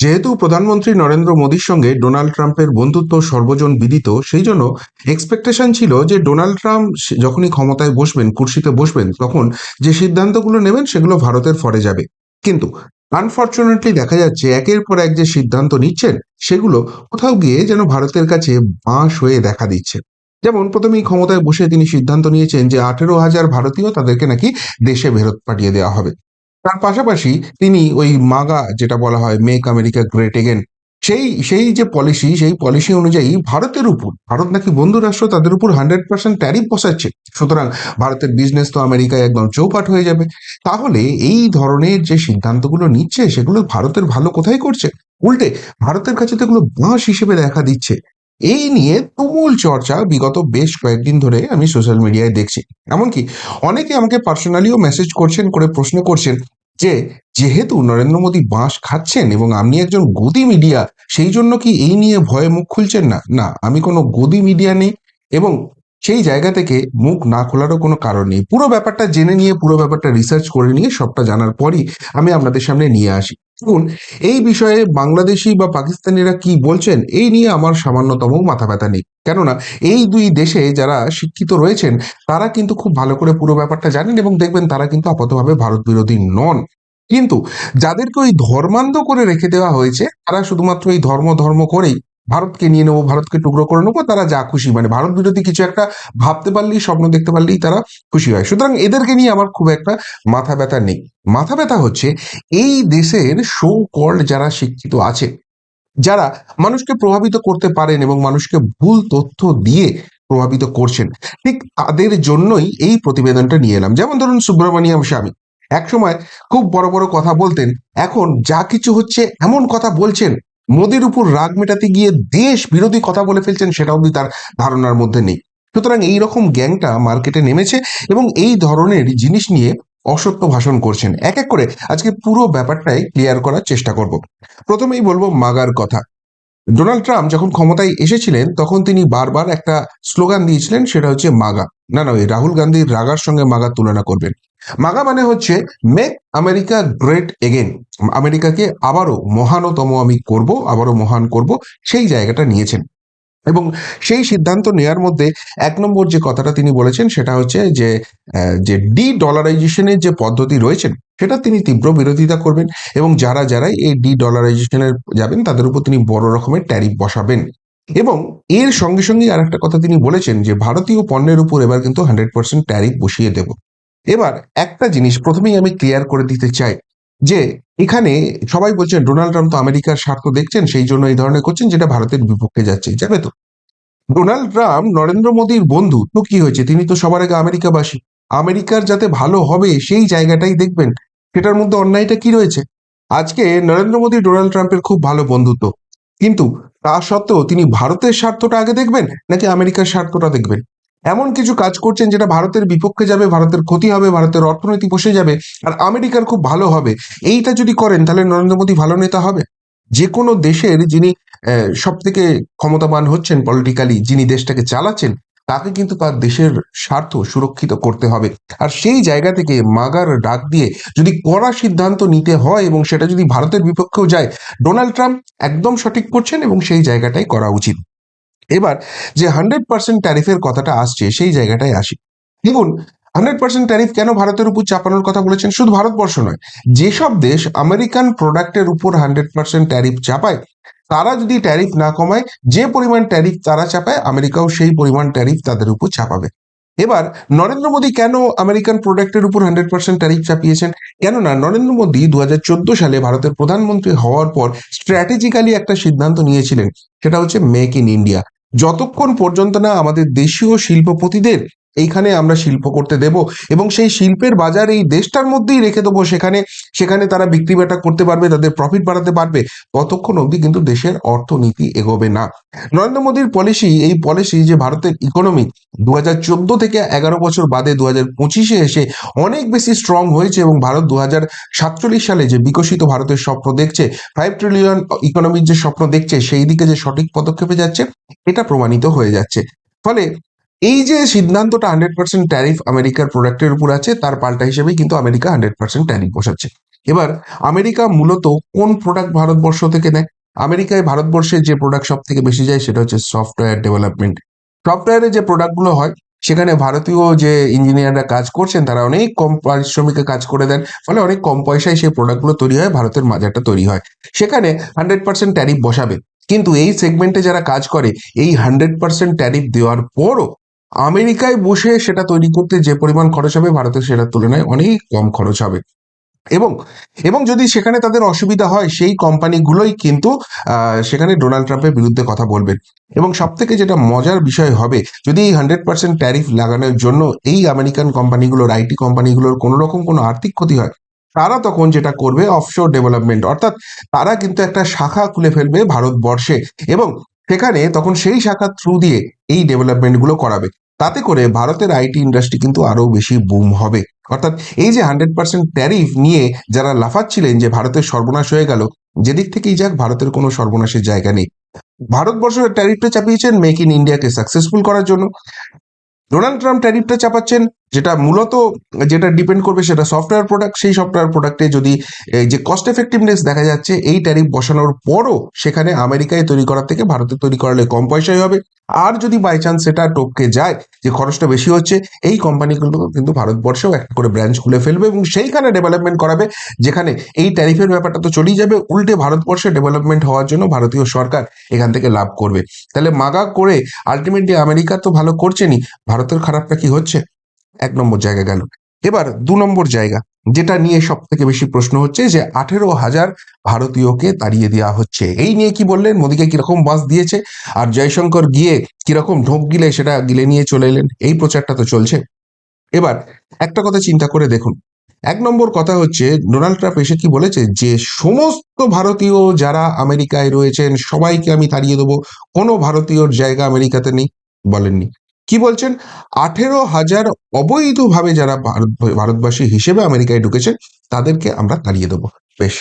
যেহেতু প্রধানমন্ত্রী নরেন্দ্র মোদীর সঙ্গে ডোনাল্ড ট্রাম্পের বন্ধুত্ব সর্বজন বিদিত, সেই জন্য এক্সপেকটেশন ছিল যে ডোনাল্ড ট্রাম্প যখনই ক্ষমতায় বসবেন, কুর্সিতে বসবেন, তখন যে সিদ্ধান্তগুলো নেবেন সেগুলো ভারতের ফরে যাবে। কিন্তু আনফর্চুনেটলি দেখা যাচ্ছে একের পর এক যে সিদ্ধান্ত নিচ্ছেন সেগুলো কোথাও গিয়ে যেন ভারতের কাছে বাঁশ হয়ে দেখা দিচ্ছে। যেমন প্রথমেই ক্ষমতায় বসে তিনি সিদ্ধান্ত নিয়েছেন যে 18,000 ভারতীয় তাদেরকে নাকি দেশে ফেরত পাঠিয়ে দেওয়া হবে। তার পাশাপাশি তিনি ওই মাগা যেটা বলা হয় মেক আমেরিকা গ্রেট এগেন, সেই সেই যে পলিসি, সেই পলিসি অনুযায়ী ভারতের উপর, ভারত নাকি বন্ধু রাষ্ট্র, তাদের উপর 100% ট্যারিফ বসাচ্ছে। সুতরাং ভারতের বিজনেস তো আমেরিকায় একদম চৌপাট হয়ে যাবে। তাহলে এই ধরনের যে সিদ্ধান্তগুলো নিচ্ছে সেগুলো ভারতের ভালো কোথায় করছে? উল্টে ভারতের কাছে তো এগুলো বাঁশ হিসেবে দেখা দিচ্ছে। এই নিয়ে তুমুল চর্চা বিগত বেশ কয়েকদিন ধরে আমি সোশ্যাল মিডিয়ায় দেখছি। এমনকি অনেকে আমাকে পার্সোনালিও মেসেজ করছেন, করে প্রশ্ন করছেন যে যেহেতু নরেন্দ্র মোদী বাঁশ খাচ্ছেন এবং আপনি একজন গদি মিডিয়া, সেই জন্য কি এই নিয়ে ভয়ে মুখ খুলছেন না? না, আমি কোনো গদি মিডিয়া নেই এবং সেই জায়গা থেকে মুখ না খোলারও কোনো কারণ নেই। পুরো ব্যাপারটা জেনে নিয়ে, পুরো ব্যাপারটা রিসার্চ করে নিয়ে, সবটা জানার পরই আমি আপনাদের সামনে নিয়ে আসি। দেখুন, এই বিষয়ে বাংলাদেশি বা পাকিস্তানিরা কি বলছেন এই নিয়ে আমার সামান্যতম মাথা ব্যথা নেই। কেননা এই দুই দেশে যারা শিক্ষিত রয়েছেন তারা কিন্তু খুব ভালো করে পুরো ব্যাপারটা জানেন এবং দেখবেন তারা কিন্তু আপাতভাবে ভারত বিরোধী নন। কিন্তু যাদেরকে ওই ধর্মান্ধ করে রেখে দেওয়া হয়েছে তারা শুধুমাত্র এই ধর্ম ধর্ম করেই ভারতকে নিয়ে নেবো, ভারতকে টুকরো করে নেবো, তারা যা খুশি মানে ভারত বিরোধী কিছু একটা ভাবতে পারলেই, স্বপ্ন দেখতে পারলেই তারা খুশি হয়। সুতরাং এদেরকে নিয়ে আমার খুব একটা মাথা ব্যথা নেই। মাথা ব্যথা হচ্ছে এই দেশের সো কল্ড যারা শিক্ষিত আছে, যারা মানুষকে প্রভাবিত করতে পারেন এবং মানুষকে ভুল তথ্য দিয়ে প্রভাবিত করছেন, ঠিক তাদের জন্যই এই প্রতিবেদনটা নিয়ে এলাম। যেমন ধরুন সুব্রমণিয়াম স্বামী একসময় খুব বড় বড় কথা বলতেন, এখন যা কিছু হচ্ছে এমন কথা বলছেন, মোদির উপর রাগ মেটাতে গিয়ে দেশ বিরোধী কথা বলে ফেলছেন, সেটা অবধি তার ধারণার মধ্যে নেই। সুতরাং এই রকম গ্যাংটা মার্কেটে নেমেছে এবং এই ধরনের জিনিস নিয়ে অসত্য ভাষণ করছেন। এক এক করে আজকে পুরো ব্যাপারটাই ক্লিয়ার করার চেষ্টা করব। প্রথমেই বলবো মাগার কথা। ডোনাল্ড ট্রাম্প যখন ক্ষমতায় এসেছিলেন তখন তিনি বারবার একটা স্লোগান দিয়েছিলেন, সেটা হচ্ছে মাগা। না না, ওই রাহুল গান্ধীর রাগার সঙ্গে মাগার তুলনা করবেন। মাগা মানে হচ্ছে মেক আমেরিকা গ্রেট এগেন। আমেরিকাকে আবারও মহানতম আমি করব, আবারও মহান করব, সেই জায়গাটা নিয়েছেন। এবং সেই সিদ্ধান্ত নেয়ার মধ্যে 1 নম্বর যে কথাটা তিনি বলেছেন সেটা হচ্ছে যে ডি ডলারাইজেশনের যে পদ্ধতি রয়েছেন সেটা তিনি তীব্র বিরোধিতা করবেন এবং যারা যারাই এই ডি ডলারাইজেশনের যাবেন তাদের উপর তিনি বড় রকমের ট্যারিফ বসাবেন। এবং এর সঙ্গে সঙ্গে আর একটা কথা তিনি বলেছেন যে ভারতীয় পণ্যের উপর এবার কিন্তু 100% ট্যারিফ বসিয়ে দেব। এবার একটা জিনিস প্রথমেই আমি ক্লিয়ার করে দিতে চাই যে এখানে সবাই বলছেন ডোনাল্ড ট্রাম্প তো আমেরিকার স্বার্থ দেখছেন, সেই জন্য এই ধরনের করছেন, যেটা ভারতের বিপক্ষে যাচ্ছে, যাবে তো। ডোনাল্ড ট্রাম্প নরেন্দ্র মোদীর বন্ধু, তো কি হয়েছে, তিনি তো সবার আগে আমেরিকাবাসী। আমেরিকার যাতে ভালো হবে সেই জায়গাটাই দেখবেন, সেটার মধ্যে অন্যায়টা কি রয়েছে? আজকে নরেন্দ্র মোদী ডোনাল্ড ট্রাম্পের খুব ভালো বন্ধুত্ব, কিন্তু তা সত্ত্বেও তিনি ভারতের স্বার্থটা আগে দেখবেন নাকি আমেরিকার স্বার্থটা দেখবেন? এমন কিছু কাজ করছেন যেটা ভারতের বিপক্ষে যাবে, ভারতের ক্ষতি হবে, ভারতের অর্থনীতি বসে যাবে, আর আমেরিকার খুব ভালো হবে। এইটা যদি করেন তাহলে নরেন্দ্র মোদী ভালো নেতা হবে? যে কোনো দেশের যিনি সব থেকে ক্ষমতাবান হচ্ছেন পলিটিক্যালি, যিনি দেশটাকে চালাচ্ছেন, তাকে কিন্তু তার দেশের স্বার্থ সুরক্ষিত করতে হবে। আর সেই জায়গা থেকে মাগার ডাক দিয়ে যদি কড়া সিদ্ধান্ত নিতে হয় এবং সেটা যদি ভারতের বিপক্ষেও যায়, ডোনাল্ড ট্রাম্প একদম সঠিক করছেন এবং সেই জায়গাটাই করা উচিত। এবার যে 100% ট্যারিফের কথাটা আসছে সেই জায়গাটায় আসি। দেখুন, 100% ট্যারিফ কেন ভারতের উপর চাপানোর কথা বলেছেন? শুধু ভারতবর্ষ নয়, যেসব দেশ আমেরিকান প্রোডাক্টের উপর 100% ট্যারিফ চাপায়, তারা যদি ট্যারিফ না কমায়, যে পরিমাণ ট্যারিফ তারা চাপায় আমেরিকাও সেই পরিমাণ ট্যারিফ তাদের উপর চাপাবে। এবার নরেন্দ্র মোদী কেন আমেরিকান প্রোডাক্টের উপর 100% ট্যারিফ চাপিয়েছেন? কেননা নরেন্দ্র মোদী 2014 সালে ভারতের প্রধানমন্ত্রী হওয়ার পর স্ট্র্যাটেজিক্যালি একটা সিদ্ধান্ত নিয়েছিলেন, সেটা হচ্ছে মেক ইন ইন্ডিয়া। যতক্ষণ পর্যন্ত না আমাদের দেশীয় শিল্পপতিদের এইখানে আমরা শিল্প করতে দেব এবং সেই শিল্পের বাজার এই দেশটার মধ্যেই রেখে দেবো, সেখানে সেখানে তারা বিক্রি বাটা করতে পারবে, তাদের প্রফিট বাড়াতে পারবে, ততক্ষণ অবধি কিন্তু দেশের অর্থনীতি এগোবে না। নরেন্দ্র মোদীর পলিসি, এই পলিসি যে ভারতের ইকোনমি 2014 থেকে 11 বছর বাদে 2025-এ এসে অনেক বেশি স্ট্রং হয়েছে এবং ভারত 2047 সালে যে বিকশিত ভারতের স্বপ্ন দেখছে, 5 ট্রিলিয়ন ইকোনমির যে স্বপ্ন দেখছে, সেই দিকে যে সঠিক পদক্ষেপে যাচ্ছে, এটা প্রমাণিত হয়ে যাচ্ছে। ফলে এই যে সিদ্ধান্তটা 100% ট্যারিফ আমেরিকার প্রোডাক্টের উপর আছে, তার পাল্টা হিসেবেই কিন্তু আমেরিকা 100% ট্যারিফ বসাচ্ছে। এবার আমেরিকা মূলত কোন প্রোডাক্ট ভারতবর্ষ থেকে নেয়? আমেরিকায় ভারতবর্ষের যে প্রোডাক্ট সব থেকে বেশি যায় সেটা হচ্ছে সফটওয়্যার ডেভেলপমেন্ট। সফটওয়্যারে যে প্রোডাক্টগুলো হয় সেখানে ভারতীয় যে ইঞ্জিনিয়াররা কাজ করছেন তারা অনেক কম পারিশ্রমিকে কাজ করে দেন, ফলে অনেক কম পয়সায় সেই প্রোডাক্টগুলো তৈরি হয়, ভারতের বাজারটা তৈরি হয়। সেখানে 100% ট্যারিফ বসাবে, কিন্তু এই সেগমেন্টে যারা কাজ করে এই 100% ট্যারিফ দেওয়ার পরও আমেরিকায় বসে সেটা তৈরি করতে যে পরিমাণ খরচ হবে ভারতের সেটার তুলনায় অনেক কম খরচ হবে। এবং এবং যদি সেখানে তাদের অসুবিধা হয় সেই কোম্পানিগুলোই কিন্তু সেখানে ডোনাল্ড ট্রাম্পের বিরুদ্ধে কথা বলবেন। এবং সব থেকে যেটা মজার বিষয় হবে, যদি এই 100% ট্যারিফ লাগানোর জন্য এই আমেরিকান কোম্পানিগুলোর, আইটি কোম্পানিগুলোর কোনো রকম কোনো আর্থিক ক্ষতি হয়, তারা তখন যেটা করবে অফশোর ডেভেলপমেন্ট, অর্থাৎ তারা কিন্তু একটা শাখা খুলে ফেলবে ভারতবর্ষে এবং সেখানে তখন সেই শাখার থ্রু দিয়ে এই ডেভেলপমেন্টগুলো করাবে। তাতে করে ভারতের আইটি ইন্ডাস্ট্রি কিন্তু আরো বেশি বুম হবে। অর্থাৎ এই যে 100% ট্যারিফ নিয়ে যারা লাফাচ্ছিলেন যে ভারতের সর্বনাশ হয়ে গেল, যেদিক থেকেই যাক ভারতের কোনো সর্বনাশের জায়গা নেই। ভারতবর্ষ ট্যারিফটা চাপিয়েছেন মেক ইন ইন্ডিয়াকে সাকসেসফুল করার জন্য। ডোনাল্ড ট্রাম্প ট্যারিফটা চাপাচ্ছেন যেটা মূলত যেটা ডিপেন্ড করবে সেটা সফটওয়্যার প্রোডাক্ট, সেই সফটওয়্যার প্রোডাক্টে যদি যে কস্ট এফেক্টিভনেস দেখা যাচ্ছে এই ট্যারিফ বসানোর পরও সেখানে আমেরিকায় তৈরি করার থেকে ভারতে তৈরি করালে কম পয়সায় হবে। আর যদি বাই চান্স সেটা টপকে যায় যে খরচটা বেশি হচ্ছে, এই কোম্পানিগুলো কিন্তু ভারতবর্ষেও একটা করে ব্রাঞ্চ খুলে ফেলবে এবং সেইখানে ডেভেলপমেন্ট করাবে, যেখানে এই ট্যারিফের ব্যাপারটা তো চলেই যাবে, উল্টে ভারতবর্ষে ডেভেলপমেন্ট হওয়ার জন্য ভারতীয় সরকার এখান থেকে লাভ করবে। তাহলে মাগা করে আলটিমেটলি আমেরিকা তো ভালো করছেনই, ভারতের খারাপটা কি হচ্ছে? 1 নম্বর জায়গা গেল। এবার 2 নম্বর জায়গা যেটা নিয়ে সব থেকে বেশি প্রশ্ন হচ্ছে যে 18,000 ভারতীয়কে তাড়িয়ে দেওয়া হচ্ছে, এই নিয়ে কি বললেন? মোদীকে কিরকম বাস দিয়েছে আর জয়শঙ্কর গিয়ে কিরকম ঢোক গিলে সেটা গিলে নিয়ে চলে এলেন, এই প্রচারটা তো চলছে। এবার একটা কথা চিন্তা করে দেখুন, 1 নম্বর কথা হচ্ছে ডোনাল্ড ট্রাম্প এসে কি বলেছে যে সমস্ত ভারতীয় যারা আমেরিকায় রয়েছেন সবাইকে আমি তাড়িয়ে দেবো, কোনো ভারতীয়র জায়গা আমেরিকাতে নেই? বলেননি। কি বলছেন? 18,000 অবৈধভাবে যারা ভারতবাসী হিসেবে আমেরিকায় ঢুকেছেন তাদেরকে আমরা তাড়িয়ে দেবো। বেশ।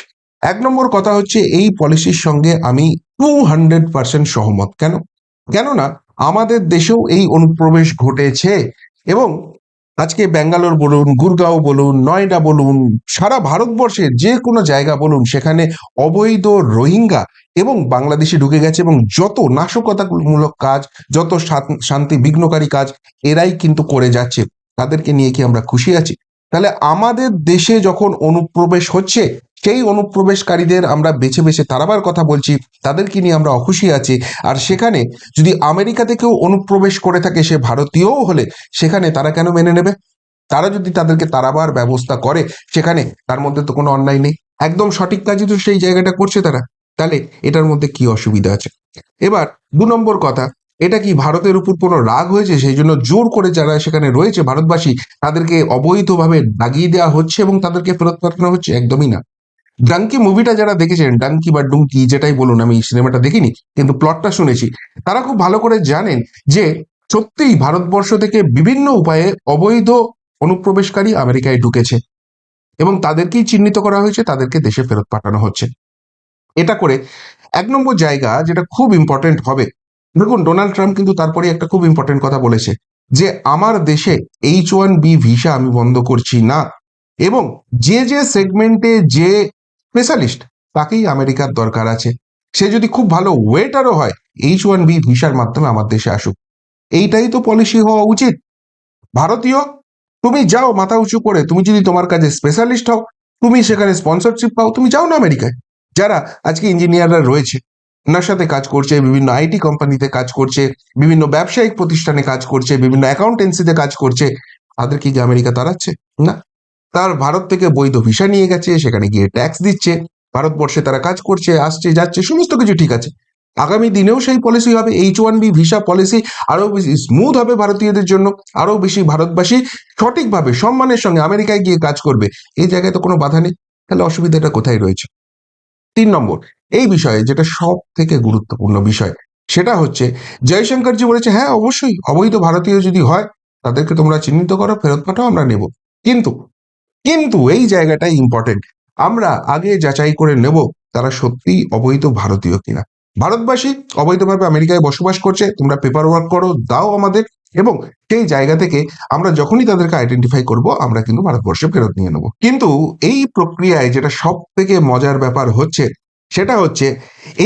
1 নম্বর কথা হচ্ছে এই পলিসির সঙ্গে আমি 200% সহমত। কেন? কেননা আমাদের দেশেও এই অনুপ্রবেশ ঘটেছে এবং আজকে ব্যাঙ্গালোর বলুন, গুরগাঁও বলুন, নয়ডা বলুন, সারা ভারতবর্ষের যে কোনো জায়গা বলুন, সেখানে অবৈধ রোহিঙ্গা এবং বাংলাদেশে ঢুকে গেছে এবং যত নাশকতামূলক কাজ, যত শান্তি বিঘ্নকারী কাজ এরাই কিন্তু করে যাচ্ছে। তাদেরকে নিয়ে কি আমরা খুশি আছি? তাহলে আমাদের দেশে যখন অনুপ্রবেশ হচ্ছে সেই অনুপ্রবেশকারীদের আমরা বেছে বেছে তাড়াবার কথা বলছি, তাদেরকে নিয়ে আমরা অখুশি আছি। আর সেখানে যদি আমেরিকা থেকেও অনুপ্রবেশ করে থাকে সে ভারতীয়ও হলে সেখানে তারা কেন মেনে নেবে? তারা যদি তাদেরকে তাড়াবার ব্যবস্থা করে সেখানে তার মধ্যে তো কোনো অন্যায় নেই, একদম সঠিক কাজই তো সেই জায়গাটা করছে তারা। তাহলে এটার মধ্যে কি অসুবিধা আছে? এবার 2 নম্বর কথা, এটা কি ভারতের উপর কোনো রাগ হয়েছে সেই জন্য জোর করে যারা সেখানে রয়েছে ভারতবাসী তাদেরকে অবৈধভাবে দাগিয়ে দেওয়া হচ্ছে এবং তাদেরকে ফেরত পাঠানো হচ্ছে? একদমই না। ডাঙ্কি মুভিটা যারা দেখেছেন, ডাঙ্কি বা ডুঙ্কি যেটাই বলুন, আমি সিনেমাটা দেখিনি কিন্তু প্লটটা শুনেছি, তারা খুব ভালো করে জানেন যে সত্যিই ভারতবর্ষ থেকে বিভিন্ন উপায়ে অবৈধ অনুপ্রবেশকারী আমেরিকায় ঢুকেছে এবং তাদেরকেই চিহ্নিত করা হয়েছে, তাদেরকে দেশে ফেরত পাঠানো হচ্ছে। এটা করে 1 নম্বর জায়গা যেটা খুব ইম্পর্টেন্ট হবে, দেখুন ডোনাল্ড ট্রাম্প কিন্তু তারপরে একটা খুব ইম্পর্টেন্ট কথা বলেছে যে আমার দেশে H1B ভিসা আমি বন্ধ করছি না এবং যে যে সেগমেন্টে যে স্পেশালিস্ট তাকেই আমেরিকার দরকার আছে, সে যদি খুব ভালো ওয়েটারও হয় H1B ভিসার মাধ্যমে আমার দেশে আসুক। এইটাই তো পলিসি হওয়া উচিত। ভারতীয়, তুমি যাও মাথা উঁচু করে, তুমি যদি তোমার কাজে স্পেশালিস্ট হও, তুমি সেখানে স্পন্সরশিপ পাও, তুমি যাও না আমেরিকায়। যারা আজকে ইঞ্জিনিয়াররা রয়েছে, নাসাতে কাজ করছে, বিভিন্ন আইটি কোম্পানিতে কাজ করছে, বিভিন্ন ব্যবসায়িক প্রতিষ্ঠানে কাজ করছে, বিভিন্ন অ্যাকাউন্টেন্সিতে কাজ করছে, তাদের কি আমেরিকা তাড়াচ্ছে? না। তার ভারত থেকে বৈধ ভিসা নিয়ে গেছে, সেখানে গিয়ে ট্যাক্স দিচ্ছে, ভারতবর্ষে তারা কাজ করছে, আসছে যাচ্ছে, সমস্ত কিছু ঠিক আছে। আগামী দিনেও সেই পলিসি হবে, H1B ভিসা পলিসি আরো বেশি স্মুথ হবে ভারতীয়দের জন্য, আরো বেশি ভারতবাসী সঠিকভাবে সম্মানের সঙ্গে আমেরিকায় গিয়ে কাজ করবে, এই জায়গায় তো কোনো বাধা নেই। তাহলে অসুবিধাটা কোথায় রয়েছে? 3 নম্বর, এই বিষয়ে যেটা সব থেকে গুরুত্বপূর্ণ বিষয় সেটা হচ্ছে জয়শঙ্করজি বলেছে হ্যাঁ অবশ্যই অবৈধ ভারতীয় যদি হয় তাদেরকে তোমরা চিহ্নিত করো, ফেরত পাঠাও, আমরা নেব। কিন্তু কিন্তু এই জায়গাটাই ইম্পর্টেন্ট, আমরা আগে যাচাই করে নেব তারা সত্যিই অবৈধ ভারতীয় কিনা। ভারতবাসী অবৈধভাবে আমেরিকায় বসবাস করছে, তোমরা পেপার ওয়ার্ক করো, দাও আমাদের, এবং সেই জায়গা থেকে আমরা যখনই তাদেরকে আইডেন্টিফাই করব আমরা কিন্তু ভারতবর্ষে ফেরত নিয়ে নেব। কিন্তু এই প্রক্রিয়ায় যেটা সব থেকে মজার ব্যাপার হচ্ছে সেটা হচ্ছে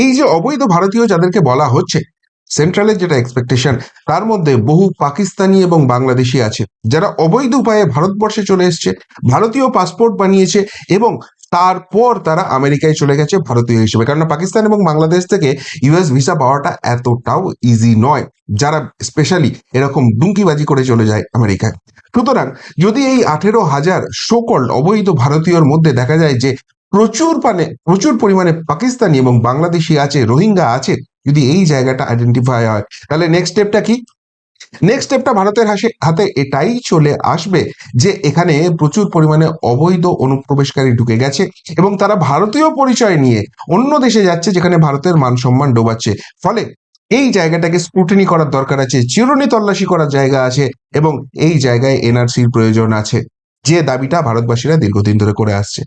এই যে অবৈধ ভারতীয় যাদেরকে বলা হচ্ছে, সেন্ট্রালের যেটা এক্সপেকটেশন তার মধ্যে বহু পাকিস্তানি এবং বাংলাদেশি আছে যারা অবৈধ উপায়ে ভারতবর্ষে চলে এসছে, ভারতীয় পাসপোর্ট বানিয়েছে এবং তারপর তারা আমেরিকায় চলে গেছে ভারতীয় হিসেবে। কারণ পাকিস্তান এবং বাংলাদেশ থেকে ইউএস ভিসা পাওয়াটা এতটাও ইজি নয়, যারা স্পেশালি এরকম ডুঙ্কিবাজি করে চলে যায় আমেরিকায়। সুতরাং যদি এই 18,000 সোকল্ড অবৈধ ভারতীয়র মধ্যে দেখা যায় যে প্রচুর পরিমাণে পাকিস্তানি এবং বাংলাদেশি আছে, রোহিঙ্গা আছে, যদি এই জায়গাটা আইডেন্টিফাই হয়, তাহলে নেক্সট স্টেপটা কি? নেক্সট স্টেপটা ভারতের হাতে এটাই চলে আসবে যে এখানে প্রচুর পরিমাণে অবৈধ অনুপ্রবেশকারী ঢুকে গেছে এবং তারা ভারতীয় পরিচয় নিয়ে অন্য দেশে যাচ্ছে যেখানে ভারতের মান সম্মান ডোবাচ্ছে। ফলে এই জায়গাটাকে স্ক্রুটিনি করার দরকার আছে, চিরুনি তল্লাশি করার জায়গা আছে এবং এই জায়গায় এনআরসির প্রয়োজন আছে, যে দাবিটা ভারতবাসীরা দীর্ঘদিন ধরে করে আসছে।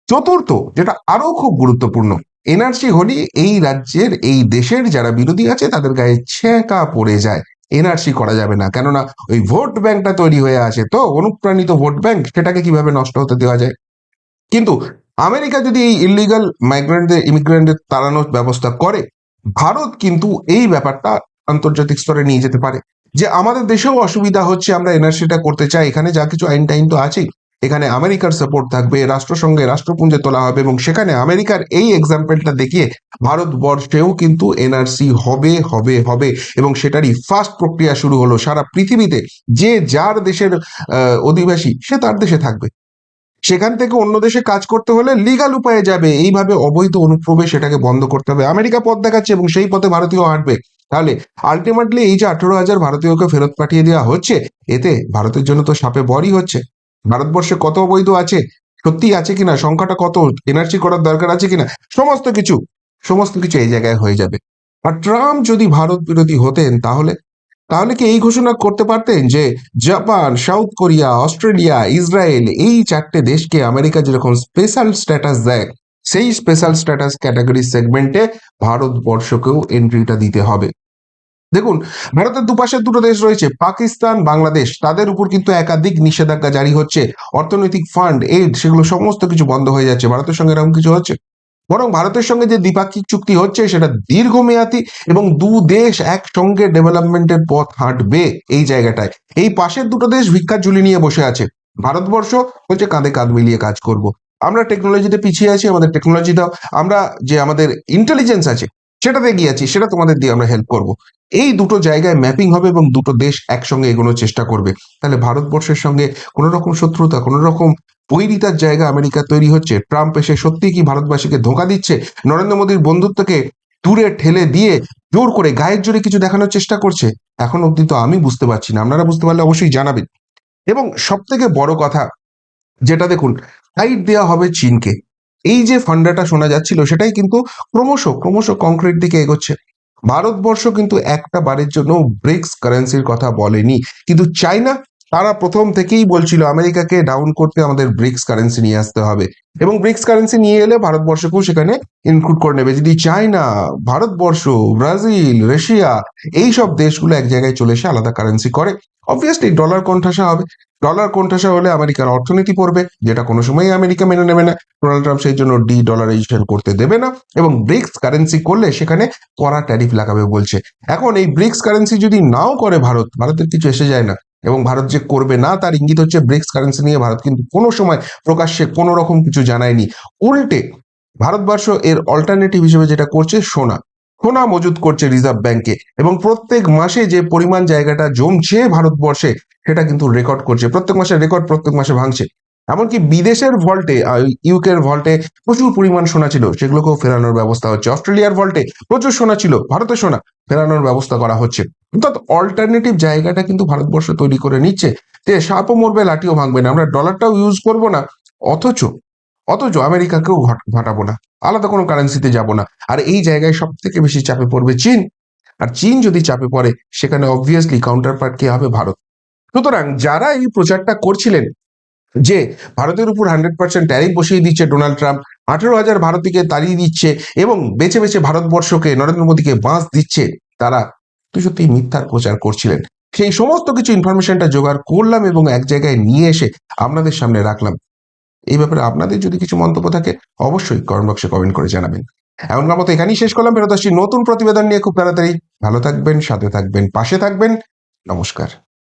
চতুর্থ, যেটা আরো খুব গুরুত্বপূর্ণ, এনআরসি হলে এই রাজ্যের এই দেশের যারা বিরোধী আছে তাদের গায়ে ছেঁকা পড়ে যায়। এনআরসি করা যাবে না, কেননা ওই ভোট ব্যাংকটা তৈরি হয়ে আছে, তো অনুপ্রাণিত ভোট ব্যাংক, সেটাকে কিভাবে নষ্ট হতে দেওয়া যায়। কিন্তু আমেরিকা যদি এই ইলিগাল ইমিগ্রেন্টদের তাড়ানোর ব্যবস্থা করে, ভারত কিন্তু এই ব্যাপারটা আন্তর্জাতিক স্তরে নিয়ে যেতে পারে যে আমাদের দেশেও অসুবিধা হচ্ছে, আমরা এনআরসিটা করতে চাই, এখানে যা কিছু আইন টাইন তো আছেই, এখানে আমেরিকার সাপোর্ট থাকবে, রাষ্ট্রসংঘে রাষ্ট্রপুঞ্জে তোলা হবে এবং সেখানে আমেরিকার এই এক্সাম্পলটা দেখিয়ে ভারতবর্ষেও কিন্তু এনআরসি হবে হবে হবে এবং সেটারই ফার্স্ট প্রক্রিয়া শুরু হলো। সারা পৃথিবীতে যে যার দেশের অধিবাসী সে তার দেশে থাকবে, সেখান থেকে অন্য দেশে কাজ করতে হলে লিগাল উপায়ে যাবে, এইভাবে অবৈধ অনুপ্রবেশ এটাকে বন্ধ করতে হবে। আমেরিকা পথ দেখাচ্ছে এবং সেই পথে ভারতীয় হাঁটবে। তাহলে আলটিমেটলি এই যে 18,000 ভারতীয়কে ফেরত পাঠিয়ে দেওয়া হচ্ছে, এতে ভারতের জন্য তো সাপে বরই হচ্ছে। ভারতবর্ষে কত অবৈধ আছে, সত্যি আছে কিনা, সংখ্যাটা কত, এনআরসি করার দরকার আছে কিনা, সমস্ত কিছু সমস্ত কিছু এই জায়গায় হয়ে যাবে। আর ট্রাম্প যদি ভারত বিরোধী হতেন তাহলে তাহলে কি এই ঘোষণা করতে পারতেন যে Japan, south Korea, Australia, Israel, এই চারটে দেশকে আমেরিকা যেরকম স্পেশাল স্ট্যাটাস দেয়, সেই স্পেশাল স্ট্যাটাস ক্যাটাগরি সেগমেন্টে ভারতবর্ষকেও এন্ট্রিটা দিতে হবে। দেখুন, ভারতের দুপাশের দুটো দেশ রয়েছে, পাকিস্তান, বাংলাদেশ, তাদের উপর কিন্তু একাধিক নিষেধাজ্ঞা জারি হচ্ছে, অর্থনৈতিক ফান্ড, এইড, সেগুলো সমস্ত কিছু বন্ধ হয়ে যাচ্ছে। ভারতের সঙ্গে এরকম কিছু হচ্ছে? বরং ভারতের সঙ্গে যে দ্বিপাক্ষিক চুক্তি হচ্ছে সেটা দীর্ঘমেয়াদী এবং দু দেশ একসঙ্গে ডেভেলপমেন্টের পথ হাঁটবে। এই জায়গাটায় এই পাশের দুটো দেশ ভিক্ষার ঝুলি নিয়ে বসে আছে, ভারতবর্ষ বলছে কাঁধে কাঁধ মিলিয়ে কাজ করব। আমরা টেকনোলজিতে পিছিয়ে আছি, আমাদের টেকনোলজি দাও, আমরা যে আমাদের ইন্টেলিজেন্স আছে সেটাতে এগিয়ে আছি, সেটা তোমাদের দিয়ে আমরা হেল্প করব। এই দুটো জায়গায় ম্যাপিং হবে এবং দুটো দেশ একসঙ্গে এগোনোর চেষ্টা করবে। তাহলে ভারতবর্ষের সঙ্গে কোনো রকম শত্রুতা, কোনো রকম বৈরিতার জায়গা আমেরিকা তৈরি হচ্ছে? ট্রাম্প এসে সত্যি কি ভারতবাসীকে ধোঁকা দিচ্ছে? নরেন্দ্র মোদীর বন্ধুত্বকে দূরে ঠেলে দিয়ে জোর করে গায়ের জোরে কিছু দেখানোর চেষ্টা করছে? এখন অব্দি তো আমি বুঝতে পারছি না, আপনারা বুঝতে পারলে অবশ্যই জানাবেন। এবং সব থেকে বড় কথা যেটা দেখুন, টাইট দেওয়া হবে চীনকে। এই যে ফান্ডাটা শোনা যাচ্ছিল সেটাই কিন্তু ক্রমশ ক্রমশ কংক্রিট দিকে এগোচ্ছে। ভারতবর্ষ কিন্তু একটা বারের জন্য ব্রিক্স কারেন্সির কথা বলেনি, কিন্তু চাইনা তারা প্রথম থেকেই বলছিল আমেরিকাকে ডাউন করতে আমাদের ব্রিক্স কারেন্সি নিয়ে আসতে হবে এবং ব্রিক্স কারেন্সি নিয়ে এলে ভারতবর্ষকেও সেখানে ইনক্লুড করে নেবে। যদি চায়না, ভারতবর্ষ, ব্রাজিল, রাশিয়া, এই সব দেশগুলো এক জায়গায় চলে এসে আলাদা কারেন্সি করে, অবভিয়াসলি ডলার কোণঠাসা হবে। ডলার কোণঠাসা হলে আমেরিকার অর্থনীতি পড়বে, যেটা কোনো সময় আমেরিকা মেনে নেবে না। ডোনাল্ড ট্রাম্প সেই জন্য ডি ডলারাইজেশন করতে দেবে না এবং ব্রিক্স কারেন্সি করলে সেখানে কড়া ট্যারিফ লাগাবে বলছে। এখন এই ব্রিক্স কারেন্সি যদি নাও করে ভারতের কিছু এসে যায় না, এবং ভারত যে করবে না তার ইঙ্গিত হচ্ছে ব্রিক্স কারেন্সি নিয়ে ভারত কিন্তু কোনো সময় প্রকাশ্যে কোনো রকম কিছু জানায়নি। উল্টে ভারতবর্ষ এর অল্টারনেটিভ হিসেবে যেটা করছে, সোনা সোনা মজুত করছে রিজার্ভ ব্যাংকে এবং প্রত্যেক মাসে যে পরিমাণ জায়গাটা জমছে ভারতবর্ষে সেটা কিন্তু রেকর্ড করছে, প্রত্যেক মাসে রেকর্ড প্রত্যেক মাসে ভাঙছে। এমনকি বিদেশের ভল্টে, ইউকের ভল্টে প্রচুর পরিমাণ সোনা ছিল, সেগুলোকেও ফেরানোর ব্যবস্থা হচ্ছে। অস্ট্রেলিয়ার ভল্টে প্রচুর সোনা ছিল, ভারতের সোনা ফেরানোর ব্যবস্থা করা হচ্ছে। অর্থাৎ অল্টারনেটিভ জায়গাটা কিন্তু ভারতবর্ষ তৈরি করে নিচ্ছে যে সাপও মরবে লাঠিও ভাঙবে না, আমরা ডলারটাও ইউজ করব না, অথচ অথচ আমেরিকাকেও ঘাটাবো না, আলাদা কোনো কারেন্সিতে যাব না। আর এই জায়গায় সব থেকে বেশি চাপে পড়বে চীন। আর চীন যদি চাপে পড়ে সেখানে অবভিয়াসলি কাউন্টার পার্ট কে হবে? ভারত। সুতরাং যারা এই প্রচারটা করছিলেন যে ভারতের উপর 100% ট্যারিফ বসিয়ে দিচ্ছে ডোনাল্ড ট্রাম্প, 18,000 ভারতীয়কে তাড়িয়ে দিচ্ছে এবং বেছে বেছে ভারতবর্ষকে, নরেন্দ্র মোদীকে বাঁশ দিচ্ছে, তারা সত্যি সত্যি মিথ্যার প্রচার করছিলেন। সেই সমস্ত কিছু ইনফরমেশনটা জোগাড় করলাম এবং এক জায়গায় নিয়ে এসে আপনাদের সামনে রাখলাম। এই ব্যাপারে আপনাদের যদি কিছু মন্তব্য থাকে অবশ্যই কমেন্ট বক্সে কমেন্ট করে জানাবেন। এমনকার মতো এখানেই শেষ করলাম, ফেরত আসছি নতুন প্রতিবেদন নিয়ে খুব তাড়াতাড়ি। ভালো থাকবেন, সাথে থাকবেন, পাশে থাকবেন। নমস্কার।